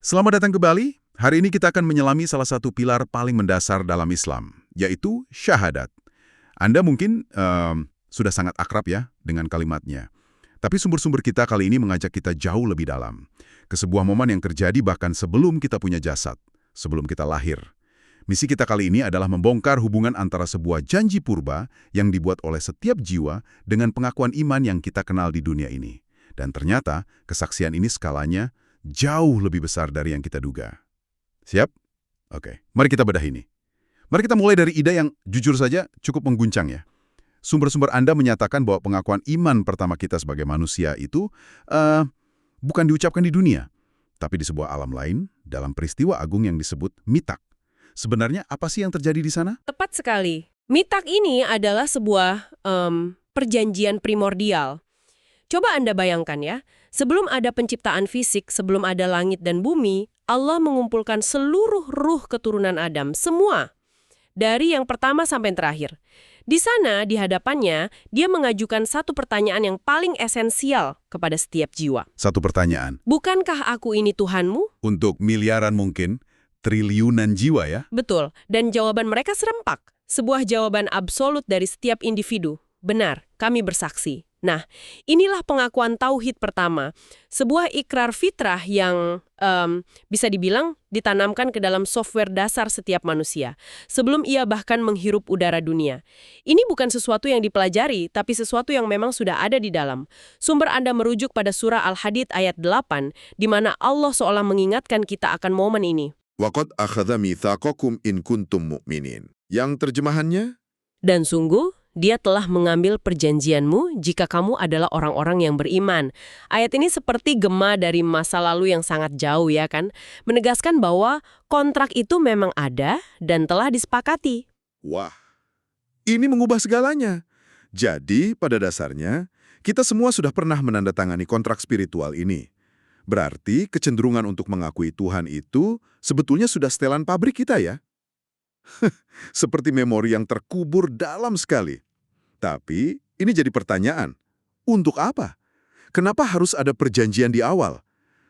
Selamat datang kembali. Hari ini kita akan menyelami salah satu pilar paling mendasar dalam Islam, yaitu syahadat. Anda mungkin sudah sangat akrab ya dengan kalimatnya. Tapi sumber-sumber kita kali ini mengajak kita jauh lebih dalam. Ke sebuah momen yang terjadi bahkan sebelum kita punya jasad, sebelum kita lahir. Misi kita kali ini adalah membongkar hubungan antara sebuah janji purba yang dibuat oleh setiap jiwa dengan pengakuan iman yang kita kenal di dunia ini. Dan ternyata kesaksian ini skalanya jauh lebih besar dari yang kita duga. Siap? Oke, mari kita bedah ini. Mari kita mulai dari ide yang jujur saja cukup mengguncang ya. Sumber-sumber Anda menyatakan bahwa pengakuan iman pertama kita sebagai manusia itu bukan diucapkan di dunia, tapi di sebuah alam lain dalam peristiwa agung yang disebut mitak. Sebenarnya apa sih yang terjadi di sana? Tepat sekali. Mitak ini adalah sebuah perjanjian primordial. Coba Anda bayangkan ya, sebelum ada penciptaan fisik, sebelum ada langit dan bumi, Allah mengumpulkan seluruh ruh keturunan Adam, semua. Dari yang pertama sampai yang terakhir. Di sana, di hadapannya, dia mengajukan satu pertanyaan yang paling esensial kepada setiap jiwa. Satu pertanyaan. Bukankah aku ini Tuhanmu? Untuk miliaran mungkin, triliunan jiwa ya? Betul, dan jawaban mereka serempak. Sebuah jawaban absolut dari setiap individu. Benar, kami bersaksi. Nah, inilah pengakuan tauhid pertama. Sebuah ikrar fitrah yang bisa dibilang ditanamkan ke dalam software dasar setiap manusia. Sebelum ia bahkan menghirup udara dunia. Ini bukan sesuatu yang dipelajari, tapi sesuatu yang memang sudah ada di dalam. Sumber Anda merujuk pada surah Al-Hadid ayat 8, di mana Allah seolah mengingatkan kita akan momen ini. Waqad akhadha mitsaqakum in kuntum mu'minin. Yang terjemahannya? Dan sungguh, dia telah mengambil perjanjianmu jika kamu adalah orang-orang yang beriman. Ayat ini seperti gema dari masa lalu yang sangat jauh ya kan? Menegaskan bahwa kontrak itu memang ada dan telah disepakati. Wah, ini mengubah segalanya. Jadi, pada dasarnya, kita semua sudah pernah menandatangani kontrak spiritual ini. Berarti kecenderungan untuk mengakui Tuhan itu sebetulnya sudah setelan pabrik kita ya? Seperti memori yang terkubur dalam sekali. Tapi, ini jadi pertanyaan. Untuk apa? Kenapa harus ada perjanjian di awal?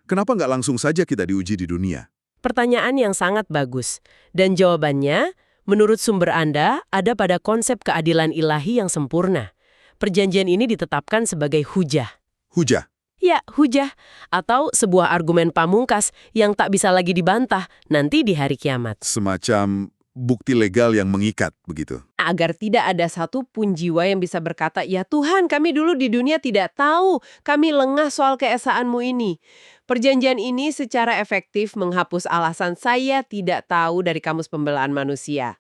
Kenapa nggak langsung saja kita diuji di dunia? Pertanyaan yang sangat bagus. Dan jawabannya, menurut sumber Anda, ada pada konsep keadilan ilahi yang sempurna. Perjanjian ini ditetapkan sebagai hujah. Hujah. Ya, hujah. Atau sebuah argumen pamungkas yang tak bisa lagi dibantah nanti di hari kiamat. Semacam bukti legal yang mengikat, begitu. Agar tidak ada satu pun jiwa yang bisa berkata, ya Tuhan, kami dulu di dunia tidak tahu, kami lengah soal keesaanmu ini. Perjanjian ini secara efektif menghapus alasan saya tidak tahu dari Kamus Pembelaan Manusia.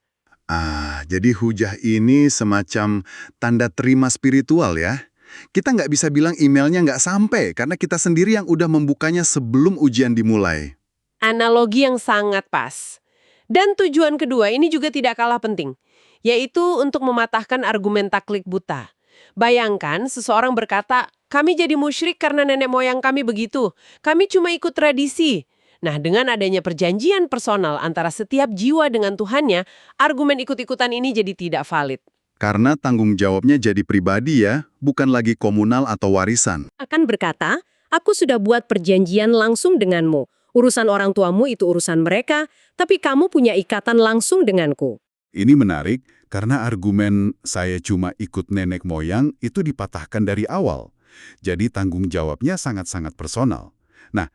Jadi hujah ini semacam tanda terima spiritual ya? Kita nggak bisa bilang emailnya nggak sampai, karena kita sendiri yang udah membukanya sebelum ujian dimulai. Analogi yang sangat pas. Dan tujuan kedua ini juga tidak kalah penting, yaitu untuk mematahkan argumen taklid buta. Bayangkan seseorang berkata, kami jadi musyrik karena nenek moyang kami begitu, kami cuma ikut tradisi. Nah, dengan adanya perjanjian personal antara setiap jiwa dengan Tuhannya, argumen ikut-ikutan ini jadi tidak valid. Karena tanggung jawabnya jadi pribadi ya, bukan lagi komunal atau warisan. Akan berkata, aku sudah buat perjanjian langsung denganmu. Urusan orang tuamu itu urusan mereka, tapi kamu punya ikatan langsung denganku. Ini menarik karena argumen saya cuma ikut nenek moyang itu dipatahkan dari awal. Jadi tanggung jawabnya sangat-sangat personal. Nah,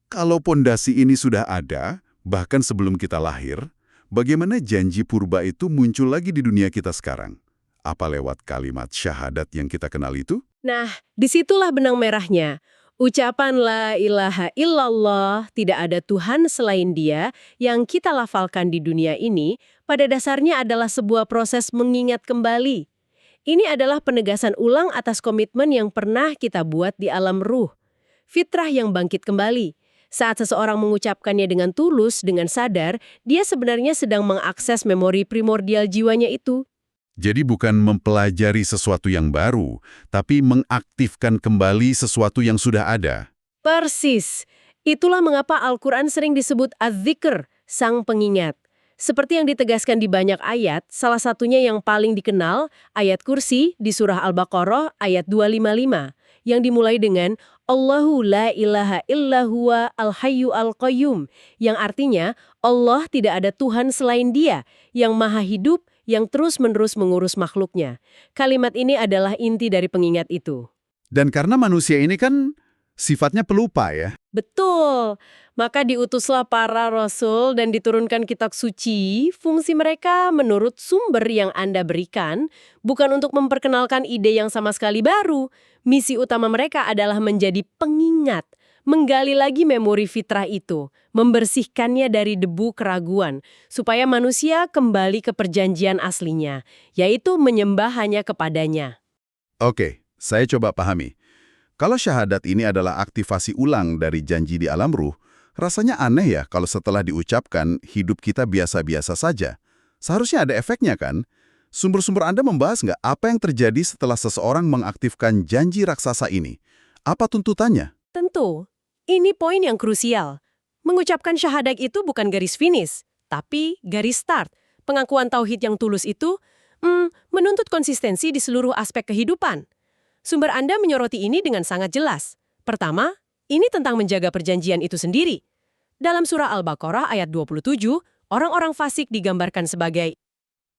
kalau pondasi ini sudah ada, bahkan sebelum kita lahir, bagaimana janji purba itu muncul lagi di dunia kita sekarang? Apa lewat kalimat syahadat yang kita kenal itu? Nah, disitulah benang merahnya. Ucapan la ilaha illallah, tidak ada Tuhan selain Dia, yang kita lafalkan di dunia ini, pada dasarnya adalah sebuah proses mengingat kembali. Ini adalah penegasan ulang atas komitmen yang pernah kita buat di alam ruh. Fitrah yang bangkit kembali. Saat seseorang mengucapkannya dengan tulus, dengan sadar, dia sebenarnya sedang mengakses memori primordial jiwanya itu. Jadi bukan mempelajari sesuatu yang baru, tapi mengaktifkan kembali sesuatu yang sudah ada. Persis. Itulah mengapa Al-Quran sering disebut az-zikr, sang pengingat. Seperti yang ditegaskan di banyak ayat, salah satunya yang paling dikenal, ayat kursi di surah Al-Baqarah ayat 255. yang dimulai dengan Allahu la ilaha illa huwa al-hayyu al-qayyum, yang artinya Allah tidak ada Tuhan selain Dia, yang maha hidup, yang terus-menerus mengurus makhluknya. Kalimat ini adalah inti dari pengingat itu. Dan karena manusia ini kan sifatnya pelupa ya. Betul. Maka diutuslah para rasul dan diturunkan kitab suci. Fungsi mereka menurut sumber yang Anda berikan bukan untuk memperkenalkan ide yang sama sekali baru. Misi utama mereka adalah menjadi pengingat, menggali lagi memori fitrah itu, membersihkannya dari debu keraguan, supaya manusia kembali ke perjanjian aslinya, yaitu menyembah hanya kepadanya. Oke, saya coba pahami. Kalau syahadat ini adalah aktivasi ulang dari janji di alam ruh, rasanya aneh ya kalau setelah diucapkan hidup kita biasa-biasa saja. Seharusnya ada efeknya kan? Sumber-sumber Anda membahas nggak apa yang terjadi setelah seseorang mengaktifkan janji raksasa ini? Apa tuntutannya? Tentu, ini poin yang krusial. Mengucapkan syahadat itu bukan garis finish, tapi garis start. Pengakuan tauhid yang tulus itu menuntut konsistensi di seluruh aspek kehidupan. Sumber Anda menyoroti ini dengan sangat jelas. Pertama, ini tentang menjaga perjanjian itu sendiri. Dalam surah Al-Baqarah ayat 27, orang-orang fasik digambarkan sebagai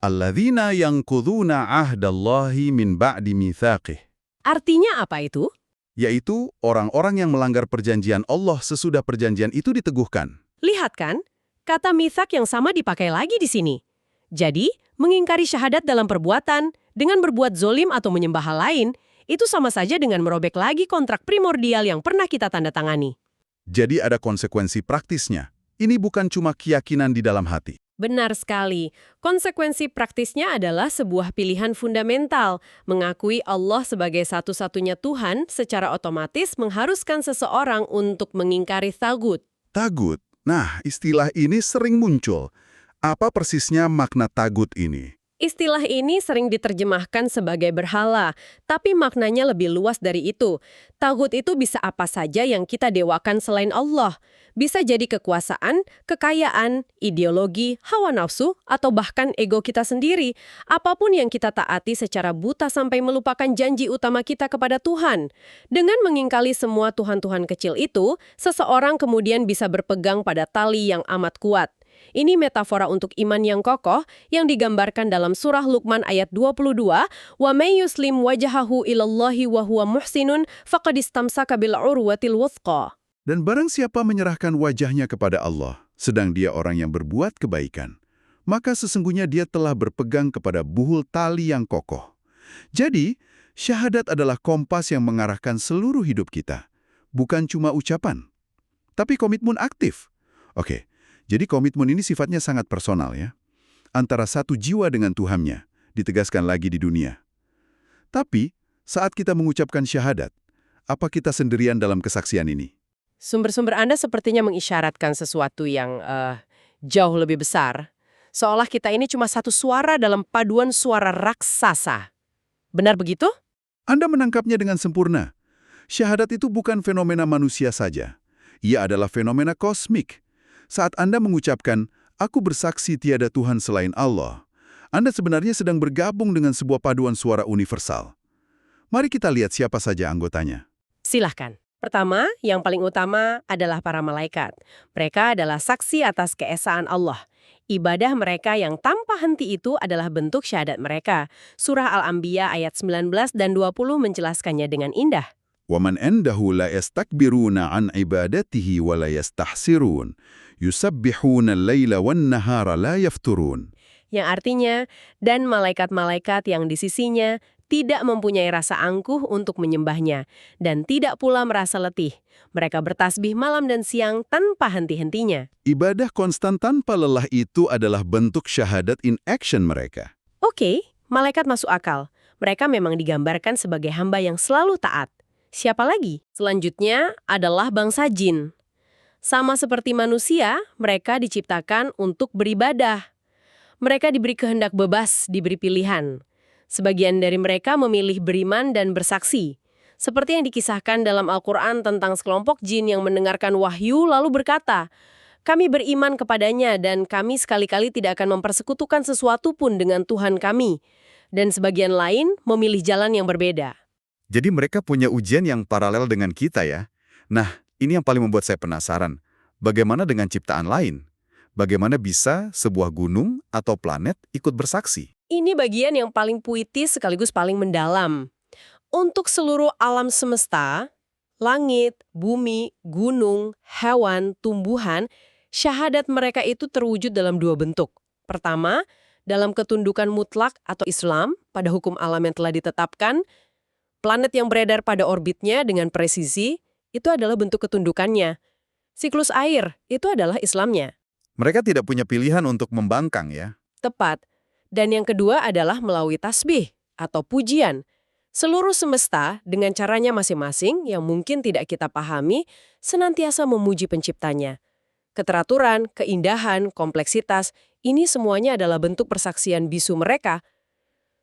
Alladzina yanqudhuna ahdallahi min ba'di mitsaqih. Artinya apa itu? Yaitu orang-orang yang melanggar perjanjian Allah sesudah perjanjian itu diteguhkan. Lihat kan, kata mitsak yang sama dipakai lagi di sini. Jadi, mengingkari syahadat dalam perbuatan, dengan berbuat zolim atau menyembah hal lain, itu sama saja dengan merobek lagi kontrak primordial yang pernah kita tanda tangani. Jadi ada konsekuensi praktisnya. Ini bukan cuma keyakinan di dalam hati. Benar sekali. Konsekuensi praktisnya adalah sebuah pilihan fundamental. Mengakui Allah sebagai satu-satunya Tuhan secara otomatis mengharuskan seseorang untuk mengingkari tagut. Tagut. Nah, istilah ini sering muncul. Apa persisnya makna tagut ini? Istilah ini sering diterjemahkan sebagai berhala, tapi maknanya lebih luas dari itu. Tagut itu bisa apa saja yang kita dewakan selain Allah. Bisa jadi kekuasaan, kekayaan, ideologi, hawa nafsu, atau bahkan ego kita sendiri. Apapun yang kita taati secara buta sampai melupakan janji utama kita kepada Tuhan. Dengan mengingkari semua Tuhan-Tuhan kecil itu, seseorang kemudian bisa berpegang pada tali yang amat kuat. Ini metafora untuk iman yang kokoh yang digambarkan dalam surah Luqman ayat 22, "Wa may yuslim wajhahu ilallahi wa huwa muhsinun faqad istamsaka bil urwatil wuthqa." Dan barang siapa menyerahkan wajahnya kepada Allah, sedang dia orang yang berbuat kebaikan, maka sesungguhnya dia telah berpegang kepada buhul tali yang kokoh. Jadi, syahadat adalah kompas yang mengarahkan seluruh hidup kita. Bukan cuma ucapan, tapi komitmen aktif. Oke. Jadi komitmen ini sifatnya sangat personal ya. Antara satu jiwa dengan Tuhannya, ditegaskan lagi di dunia. Tapi, saat kita mengucapkan syahadat, apa kita sendirian dalam kesaksian ini? Sumber-sumber Anda sepertinya mengisyaratkan sesuatu yang jauh lebih besar. Seolah kita ini cuma satu suara dalam paduan suara raksasa. Benar begitu? Anda menangkapnya dengan sempurna. Syahadat itu bukan fenomena manusia saja. Ia adalah fenomena kosmik. Saat Anda mengucapkan, "Aku bersaksi tiada Tuhan selain Allah," Anda sebenarnya sedang bergabung dengan sebuah paduan suara universal. Mari kita lihat siapa saja anggotanya. Silahkan. Pertama, yang paling utama adalah para malaikat. Mereka adalah saksi atas keesaan Allah. Ibadah mereka yang tanpa henti itu adalah bentuk syahadat mereka. Surah Al-Anbiya ayat 19 dan 20 menjelaskannya dengan indah. وَمَنْ أَنْدَهُ لَا يَسْتَكْبِرُونَ عَنْ عِبَادَتِهِ وَلَا يَسْتَحْسِرُونَ يُسَبِّحُونَ اللَّيْلَ وَالنَّهَارَ لَا يَفْتُرُونَ. Yang artinya, dan malaikat-malaikat yang di sisinya tidak mempunyai rasa angkuh untuk menyembahnya, dan tidak pula merasa letih. Mereka bertasbih malam dan siang tanpa henti-hentinya. Ibadah konstan tanpa lelah itu adalah bentuk syahadat in action mereka. Oke, malaikat masuk akal. Mereka memang digambarkan sebagai hamba yang selalu taat. Siapa lagi? Selanjutnya adalah bangsa jin. Sama seperti manusia, mereka diciptakan untuk beribadah. Mereka diberi kehendak bebas, diberi pilihan. Sebagian dari mereka memilih beriman dan bersaksi. Seperti yang dikisahkan dalam Al-Quran tentang sekelompok jin yang mendengarkan wahyu lalu berkata, "Kami beriman kepadanya dan kami sekali-kali tidak akan mempersekutukan sesuatu pun dengan Tuhan kami." Dan sebagian lain memilih jalan yang berbeda. Jadi mereka punya ujian yang paralel dengan kita ya. Nah, ini yang paling membuat saya penasaran. Bagaimana dengan ciptaan lain? Bagaimana bisa sebuah gunung atau planet ikut bersaksi? Ini bagian yang paling puitis sekaligus paling mendalam. Untuk seluruh alam semesta, langit, bumi, gunung, hewan, tumbuhan, syahadat mereka itu terwujud dalam dua bentuk. Pertama, dalam ketundukan mutlak atau Islam pada hukum alam yang telah ditetapkan, planet yang beredar pada orbitnya dengan presisi, itu adalah bentuk ketundukannya. Siklus air, itu adalah Islamnya. Mereka tidak punya pilihan untuk membangkang ya. Tepat. Dan yang kedua adalah melalui tasbih atau pujian. Seluruh semesta dengan caranya masing-masing yang mungkin tidak kita pahami senantiasa memuji penciptanya. Keteraturan, keindahan, kompleksitas, ini semuanya adalah bentuk persaksian bisu mereka.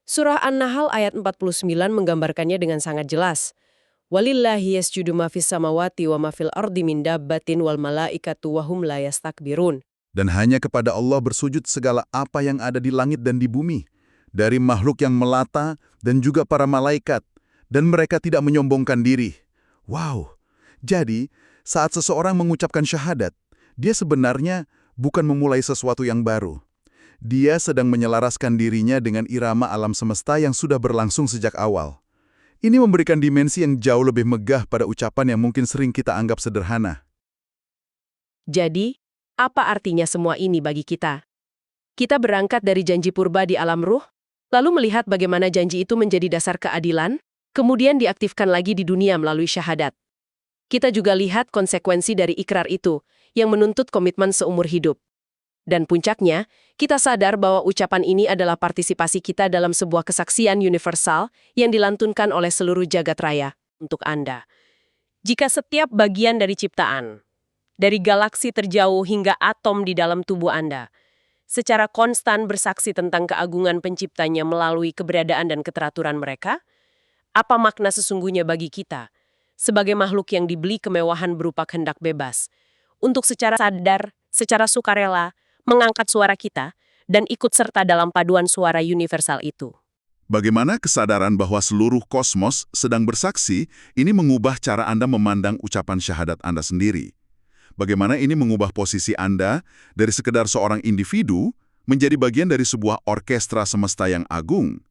Surah An-Nahl ayat 49 menggambarkannya dengan sangat jelas. Walillahi yasjudu ma fis samawati wa ma fil ardi min dabbatin wal malaikatu wa hum la yastakbirun. Dan hanya kepada Allah bersujud segala apa yang ada di langit dan di bumi, dari makhluk yang melata dan juga para malaikat, dan mereka tidak menyombongkan diri. Wow! Jadi, saat seseorang mengucapkan syahadat, dia sebenarnya bukan memulai sesuatu yang baru. Dia sedang menyelaraskan dirinya dengan irama alam semesta yang sudah berlangsung sejak awal. Ini memberikan dimensi yang jauh lebih megah pada ucapan yang mungkin sering kita anggap sederhana. Jadi, apa artinya semua ini bagi kita? Kita berangkat dari janji purba di alam ruh, lalu melihat bagaimana janji itu menjadi dasar keadilan, kemudian diaktifkan lagi di dunia melalui syahadat. Kita juga lihat konsekuensi dari ikrar itu, yang menuntut komitmen seumur hidup. Dan puncaknya, kita sadar bahwa ucapan ini adalah partisipasi kita dalam sebuah kesaksian universal yang dilantunkan oleh seluruh jagat raya untuk Anda. Jika setiap bagian dari ciptaan, dari galaksi terjauh hingga atom di dalam tubuh Anda, secara konstan bersaksi tentang keagungan penciptanya melalui keberadaan dan keteraturan mereka, apa makna sesungguhnya bagi kita, sebagai makhluk yang dibeli kemewahan berupa kehendak bebas, untuk secara sadar, secara sukarela, mengangkat suara kita, dan ikut serta dalam paduan suara universal itu. Bagaimana kesadaran bahwa seluruh kosmos sedang bersaksi ini mengubah cara Anda memandang ucapan syahadat Anda sendiri? Bagaimana ini mengubah posisi Anda dari sekedar seorang individu menjadi bagian dari sebuah orkestra semesta yang agung?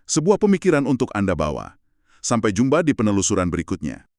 Sebuah pemikiran untuk Anda bawa. Sampai jumpa di penelusuran berikutnya.